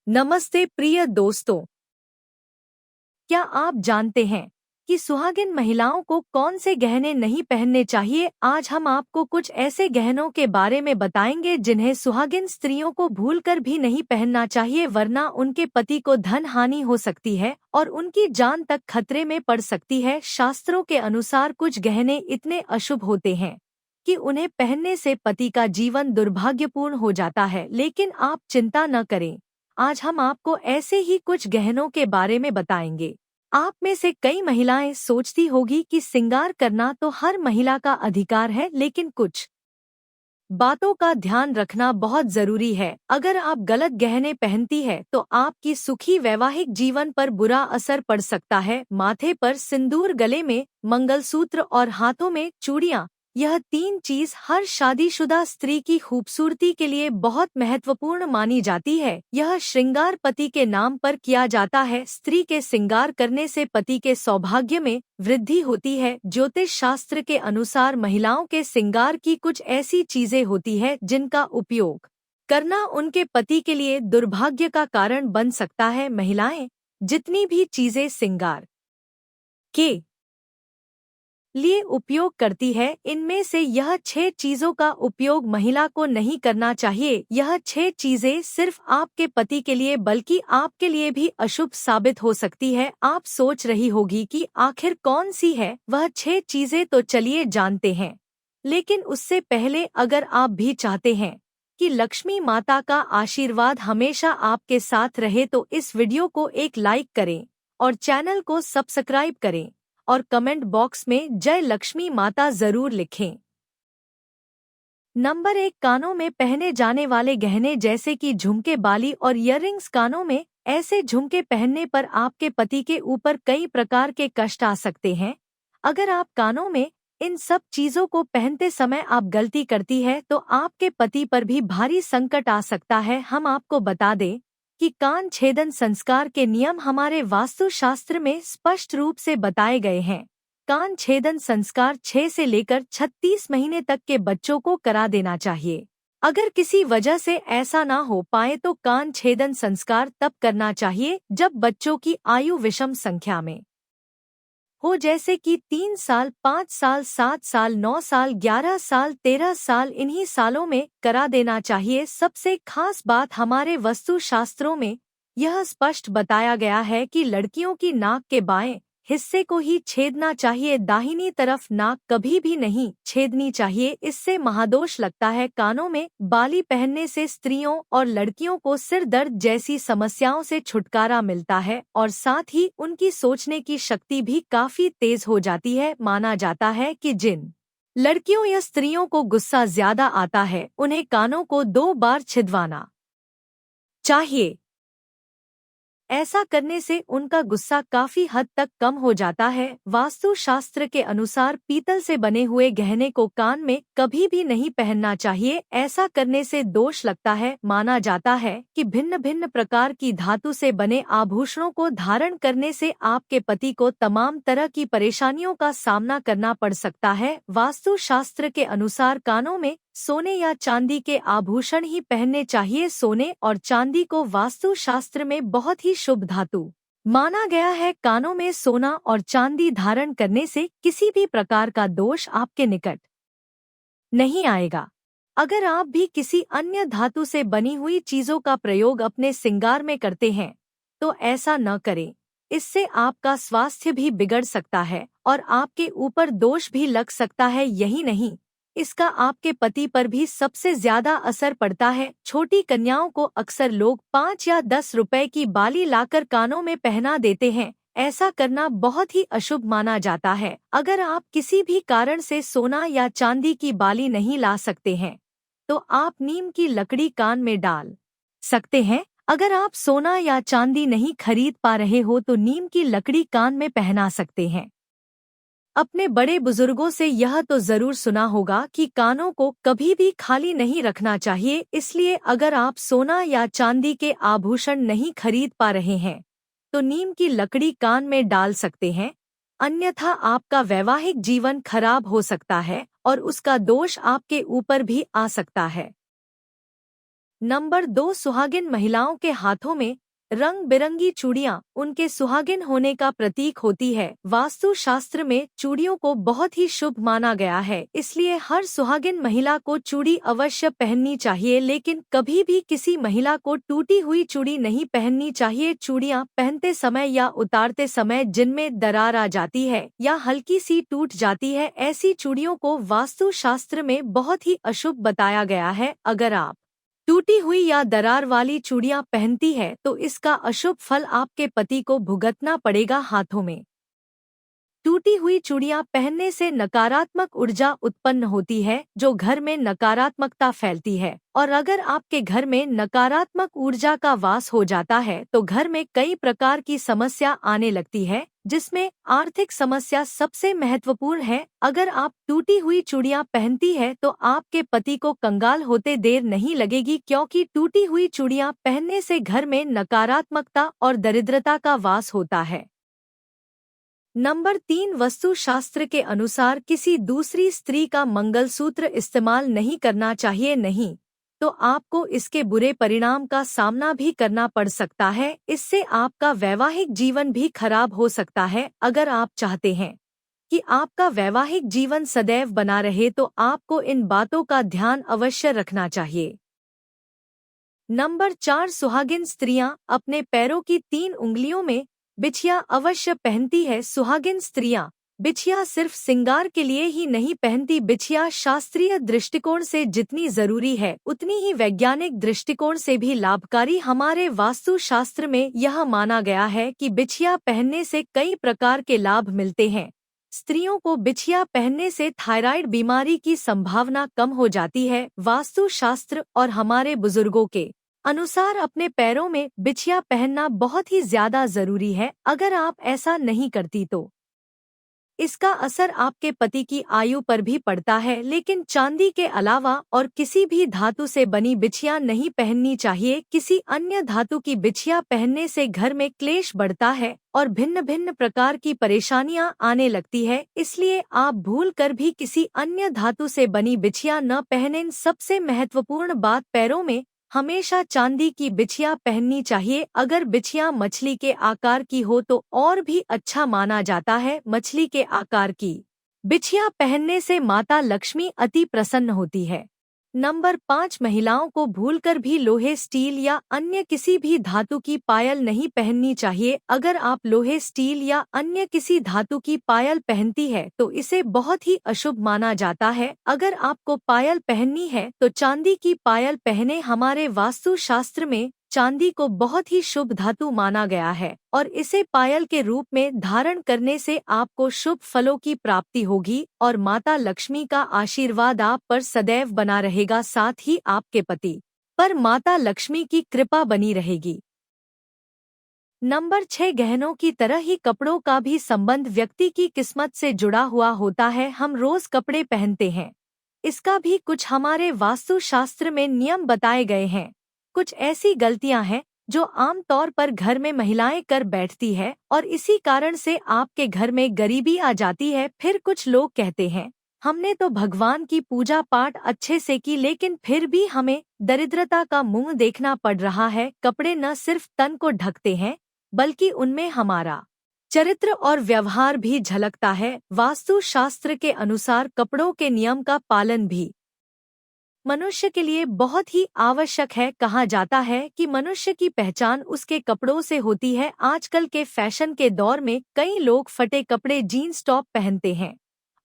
नमस्ते प्रिय दोस्तों, क्या आप जानते हैं कि सुहागिन महिलाओं को कौन से गहने नहीं पहनने चाहिए? आज हम आपको कुछ ऐसे गहनों के बारे में बताएंगे जिन्हें सुहागिन स्त्रियों को भूलकर भी नहीं पहनना चाहिए, वरना उनके पति को धन हानि हो सकती है और उनकी जान तक खतरे में पड़ सकती है। शास्त्रों के अनुसार कुछ गहने इतने अशुभ होते हैं कि उन्हें पहनने से पति का जीवन दुर्भाग्यपूर्ण हो जाता है, लेकिन आप चिंता न करें। आज हम आपको ऐसे ही कुछ गहनों के बारे में बताएंगे। आप में से कई महिलाएं सोचती होगी कि श्रृंगार करना तो हर महिला का अधिकार है, लेकिन कुछ बातों का ध्यान रखना बहुत जरूरी है। अगर आप गलत गहने पहनती है तो आपकी सुखी वैवाहिक जीवन पर बुरा असर पड़ सकता है। माथे पर सिंदूर, गले में मंगलसूत्र और हाथों में चूड़ियां, यह तीन चीज हर शादीशुदा स्त्री की खूबसूरती के लिए बहुत महत्वपूर्ण मानी जाती है। यह श्रृंगार पति के नाम पर किया जाता है। स्त्री के श्रृंगार करने से पति के सौभाग्य में वृद्धि होती है। ज्योतिष शास्त्र के अनुसार महिलाओं के श्रृंगार की कुछ ऐसी चीजें होती है जिनका उपयोग करना उनके पति के लिए दुर्भाग्य का कारण बन सकता है। महिलाएं जितनी भी चीजें श्रृंगार के लिए उपयोग करती है, इनमें से यह 6 चीजों का उपयोग महिला को नहीं करना चाहिए। यह 6 चीजें सिर्फ आपके पति के लिए बल्कि आपके लिए भी अशुभ साबित हो सकती है। आप सोच रही होगी कि आखिर कौन सी है वह 6 चीजें, तो चलिए जानते हैं। लेकिन उससे पहले अगर आप भी चाहते हैं कि लक्ष्मी माता का आशीर्वाद हमेशा आपके साथ रहे तो इस वीडियो को एक लाइक करें और चैनल को सब्सक्राइब करें और कमेंट बॉक्स में जय लक्ष्मी माता जरूर लिखें। नंबर 1, कानों में पहने जाने वाले गहने जैसे कि झुमके, बाली और ईयररिंग्स। कानों में ऐसे झुमके पहनने पर आपके पति के ऊपर कई प्रकार के कष्ट आ सकते हैं। अगर आप कानों में इन सब चीजों को पहनते समय आप गलती करती है तो आपके पति पर भी भारी संकट आ सकता है। हम आपको बता दें कि कान छेदन संस्कार के नियम हमारे वास्तुशास्त्र में स्पष्ट रूप से बताए गए हैं। कान छेदन संस्कार 6 से लेकर 36 महीने तक के बच्चों को करा देना चाहिए। अगर किसी वजह से ऐसा ना हो पाए तो कान छेदन संस्कार तब करना चाहिए जब बच्चों की आयु विषम संख्या में हो, जैसे कि 3 साल, 5 साल, 7 साल, 9 साल, 11 साल, 13 साल। इन्हीं सालों में करा देना चाहिए। सबसे खास बात, हमारे वास्तुशास्त्रों में यह स्पष्ट बताया गया है कि लड़कियों की नाक के बाएं हिस्से को ही छेदना चाहिए, दाहिनी तरफ नाक कभी भी नहीं छेदनी चाहिए, इससे महादोष लगता है। कानों में बाली पहनने से स्त्रियों और लड़कियों को सिर दर्द जैसी समस्याओं से छुटकारा मिलता है और साथ ही उनकी सोचने की शक्ति भी काफी तेज हो जाती है। माना जाता है कि जिन लड़कियों या स्त्रियों को गुस्सा ज्यादा आता है उन्हें कानों को 2 बार छिदवाना चाहिए। ऐसा करने से उनका गुस्सा काफी हद तक कम हो जाता है। वास्तुशास्त्र के अनुसार पीतल से बने हुए गहने को कान में कभी भी नहीं पहनना चाहिए, ऐसा करने से दोष लगता है। माना जाता है कि भिन्न भिन्न प्रकार की धातु से बने आभूषणों को धारण करने से आपके पति को तमाम तरह की परेशानियों का सामना करना पड़ सकता है। वास्तुशास्त्र के अनुसार कानों में सोने या चांदी के आभूषण ही पहनने चाहिए। सोने और चांदी को वास्तुशास्त्र में बहुत ही शुभ धातु माना गया है। कानों में सोना और चांदी धारण करने से किसी भी प्रकार का दोष आपके निकट नहीं आएगा। अगर आप भी किसी अन्य धातु से बनी हुई चीजों का प्रयोग अपने श्रृंगार में करते हैं तो ऐसा न करें, इससे आपका स्वास्थ्य भी बिगड़ सकता है और आपके ऊपर दोष भी लग सकता है। यही नहीं, इसका आपके पति पर भी सबसे ज्यादा असर पड़ता है। छोटी कन्याओं को अक्सर लोग 5 या 10 रुपए की बाली लाकर कानों में पहना देते हैं। ऐसा करना बहुत ही अशुभ माना जाता है। अगर आप किसी भी कारण से सोना या चांदी की बाली नहीं ला सकते हैं तो आप नीम की लकड़ी कान में डाल सकते हैं। अगर आप सोना या चांदी नहीं खरीद पा रहे हो तो नीम की लकड़ी कान में पहना सकते हैं। अपने बड़े बुजुर्गों से यह तो जरूर सुना होगा कि कानों को कभी भी खाली नहीं रखना चाहिए, इसलिए अगर आप सोना या चांदी के आभूषण नहीं खरीद पा रहे हैं तो नीम की लकड़ी कान में डाल सकते हैं, अन्यथा आपका वैवाहिक जीवन खराब हो सकता है और उसका दोष आपके ऊपर भी आ सकता है। नंबर 2, सुहागिन महिलाओं के हाथों में रंग बिरंगी चूड़ियां उनके सुहागिन होने का प्रतीक होती है। वास्तु शास्त्र में चूड़ियों को बहुत ही शुभ माना गया है, इसलिए हर सुहागिन महिला को चूड़ी अवश्य पहननी चाहिए, लेकिन कभी भी किसी महिला को टूटी हुई चूड़ी नहीं पहननी चाहिए। चूड़ियां पहनते समय या उतारते समय जिनमें दरार आ जाती है या हल्की सी टूट जाती है, ऐसी चूड़ियों को वास्तु शास्त्र में बहुत ही अशुभ बताया गया है। अगर आप टूटी हुई या दरार वाली चूड़ियां पहनती है तो इसका अशुभ फल आपके पति को भुगतना पड़ेगा। हाथों में टूटी हुई चूड़ियां पहनने से नकारात्मक ऊर्जा उत्पन्न होती है, जो घर में नकारात्मकता फैलती है। और अगर आपके घर में नकारात्मक ऊर्जा का वास हो जाता है तो घर में कई प्रकार की समस्या आने लगती है, जिसमें आर्थिक समस्या सबसे महत्वपूर्ण है। अगर आप टूटी हुई चूड़ियां पहनती है तो आपके पति को कंगाल होते देर नहीं लगेगी, क्योंकि टूटी हुई चूड़ियां पहनने से घर में नकारात्मकता और दरिद्रता का वास होता है। नंबर 3, वस्तु शास्त्र के अनुसार किसी दूसरी स्त्री का मंगलसूत्र इस्तेमाल नहीं करना चाहिए। नहीं तो आपको इसके बुरे परिणाम का सामना भी करना पड़ सकता है। इससे आपका वैवाहिक जीवन भी खराब हो सकता है। अगर आप चाहते हैं कि आपका वैवाहिक जीवन सदैव बना रहे तो आपको इन बातों का ध्यान अवश्य रखना चाहिए। नंबर 4, सुहागिन स्त्रियां अपने पैरों की 3 उंगलियों में बिछिया अवश्य पहनती है। सुहागिन स्त्रियां बिछिया सिर्फ श्रृंगार के लिए ही नहीं पहनती। बिछिया शास्त्रीय दृष्टिकोण से जितनी जरूरी है उतनी ही वैज्ञानिक दृष्टिकोण से भी लाभकारी। हमारे वास्तु शास्त्र में यह माना गया है कि बिछिया पहनने से कई प्रकार के लाभ मिलते हैं। स्त्रियों को बिछिया पहनने से थायराइड बीमारी की संभावना कम हो जाती है। वास्तु शास्त्र और हमारे बुजुर्गों के अनुसार अपने पैरों में बिछिया पहनना बहुत ही ज्यादा जरूरी है। अगर आप ऐसा नहीं करती तो इसका असर आपके पति की आयु पर भी पड़ता है। लेकिन चांदी के अलावा और किसी भी धातु से बनी बिछिया नहीं पहननी चाहिए। किसी अन्य धातु की बिछिया पहनने से घर में क्लेश बढ़ता है और भिन्न भिन्न प्रकार की परेशानियां आने लगती है। इसलिए आप भूल कर भी किसी अन्य धातु से बनी बिछिया न पहनें। सबसे महत्वपूर्ण बात, पैरों में हमेशा चांदी की बिछिया पहननी चाहिए। अगर बिछिया मछली के आकार की हो तो और भी अच्छा माना जाता है। मछली के आकार की बिछिया पहनने से माता लक्ष्मी अति प्रसन्न होती है। नंबर 5, महिलाओं को भूलकर भी लोहे, स्टील या अन्य किसी भी धातु की पायल नहीं पहननी चाहिए। अगर आप लोहे, स्टील या अन्य किसी धातु की पायल पहनती है तो इसे बहुत ही अशुभ माना जाता है। अगर आपको पायल पहननी है तो चांदी की पायल पहने। हमारे वास्तु शास्त्र में चांदी को बहुत ही शुभ धातु माना गया है और इसे पायल के रूप में धारण करने से आपको शुभ फलों की प्राप्ति होगी और माता लक्ष्मी का आशीर्वाद आप पर सदैव बना रहेगा। साथ ही आपके पति पर माता लक्ष्मी की कृपा बनी रहेगी। नंबर 6, गहनों की तरह ही कपड़ों का भी संबंध व्यक्ति की किस्मत से जुड़ा हुआ होता है। हम रोज कपड़े पहनते हैं, इसका भी कुछ हमारे वास्तु शास्त्र में नियम बताए गए हैं। कुछ ऐसी गलतियां हैं जो आम तौर पर घर में महिलाएं कर बैठती है और इसी कारण से आपके घर में गरीबी आ जाती है। फिर कुछ लोग कहते हैं हमने तो भगवान की पूजा पाठ अच्छे से की, लेकिन फिर भी हमें दरिद्रता का मुंह देखना पड़ रहा है। कपड़े न सिर्फ तन को ढकते हैं बल्कि उनमें हमारा चरित्र और व्यवहार भी झलकता है। वास्तु शास्त्र के अनुसार कपड़ों के नियम का पालन भी मनुष्य के लिए बहुत ही आवश्यक है। कहा जाता है कि मनुष्य की पहचान उसके कपड़ों से होती है। आजकल के फैशन के दौर में कई लोग फटे कपड़े, जीन्स टॉप पहनते हैं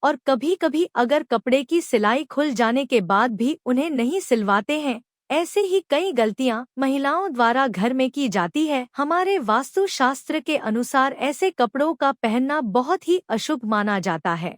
और कभी कभी अगर कपड़े की सिलाई खुल जाने के बाद भी उन्हें नहीं सिलवाते हैं। ऐसे ही कई गलतियां महिलाओं द्वारा घर में की जाती है। हमारे वास्तु शास्त्र के अनुसार ऐसे कपड़ों का पहनना बहुत ही अशुभ माना जाता है।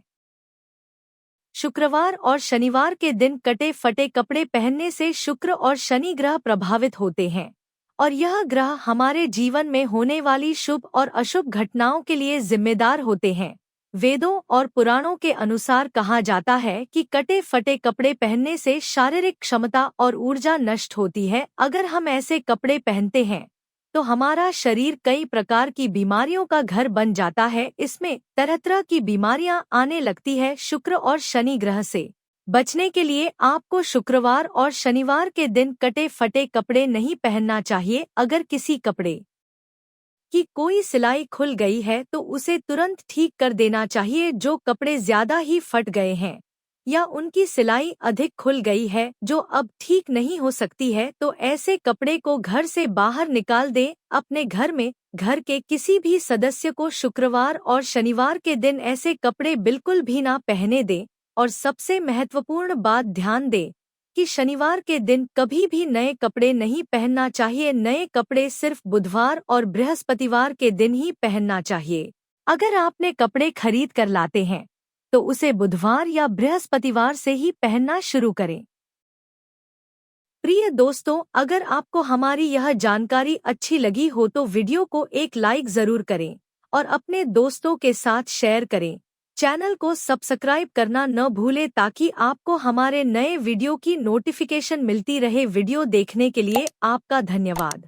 शुक्रवार और शनिवार के दिन कटे फटे कपड़े पहनने से शुक्र और शनि ग्रह प्रभावित होते हैं और यह ग्रह हमारे जीवन में होने वाली शुभ और अशुभ घटनाओं के लिए जिम्मेदार होते हैं। वेदों और पुराणों के अनुसार कहा जाता है कि कटे फटे कपड़े पहनने से शारीरिक क्षमता और ऊर्जा नष्ट होती है। अगर हम ऐसे कपड़े पहनते हैं तो हमारा शरीर कई प्रकार की बीमारियों का घर बन जाता है। इसमें तरह तरह की बीमारियां आने लगती है शुक्र और शनि ग्रह से। बचने के लिए आपको शुक्रवार और शनिवार के दिन कटे फटे कपड़े नहीं पहनना चाहिए। अगर किसी कपड़े कि कोई सिलाई खुल गई है तो उसे तुरंत ठीक कर देना चाहिए। जो कपड़े ज्यादा ही फट गए हैं या उनकी सिलाई अधिक खुल गई है जो अब ठीक नहीं हो सकती है, तो ऐसे कपड़े को घर से बाहर निकाल दें। अपने घर में घर के किसी भी सदस्य को शुक्रवार और शनिवार के दिन ऐसे कपड़े बिल्कुल भी ना पहने दें। और सबसे महत्वपूर्ण बात ध्यान दें कि शनिवार के दिन कभी भी नए कपड़े नहीं पहनना चाहिए। नए कपड़े सिर्फ बुधवार और बृहस्पतिवार के दिन ही पहनना चाहिए। अगर आपने कपड़े खरीद कर लाते हैं तो उसे बुधवार या बृहस्पतिवार से ही पहनना शुरू करें। प्रिय दोस्तों, अगर आपको हमारी यह जानकारी अच्छी लगी हो तो वीडियो को एक लाइक जरूर करें और अपने दोस्तों के साथ शेयर करें। चैनल को सब्सक्राइब करना न भूलें ताकि आपको हमारे नए वीडियो की नोटिफिकेशन मिलती रहे। वीडियो देखने के लिए आपका धन्यवाद।